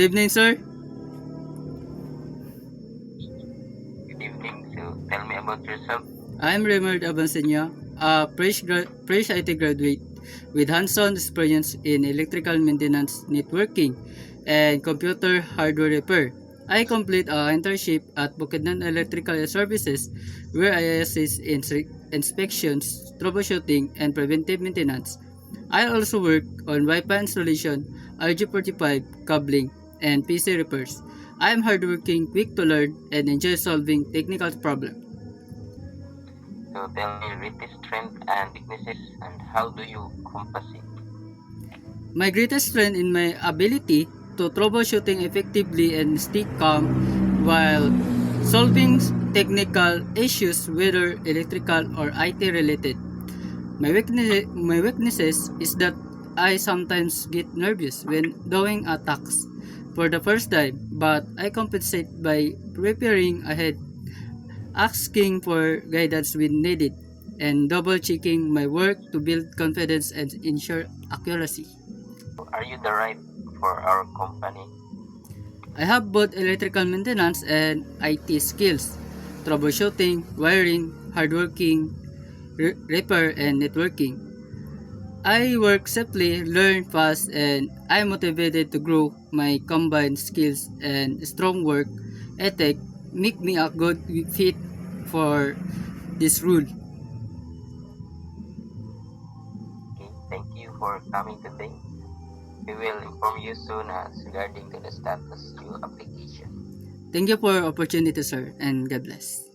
Good evening, sir. Good evening. So tell me about yourself. I'm Raymond Abansenya, a fresh IT graduate with hands-on experience in electrical maintenance, networking, and computer hardware repair. I complete a internship at Bukidnon Electrical Services where I assist in inspections, troubleshooting, and preventive maintenance. I also work on Wi-Fi installation, RG45, cabling, and PC repairs. I am hardworking, quick to learn, and enjoy solving technical problems. So tell me your greatest strength and weaknesses and how do you compass it? My greatest strength in my ability to troubleshooting effectively and stay calm while solving technical issues whether electrical or IT related. My weaknesses is that I sometimes get nervous when doing a task for the first time, but I compensate by preparing ahead, asking for guidance when needed, and double checking my work to build confidence and ensure accuracy. Are you the right for our company? I have both electrical maintenance and IT skills, troubleshooting, wiring, hardworking, repair, and networking. I work safely, learn fast, and I'm motivated to grow. My combined skills and strong work ethic make me a good fit for this role. Okay, thank you for coming today. We will inform you soon as regarding to the status of your application. Thank you for opportunity, sir, and God bless.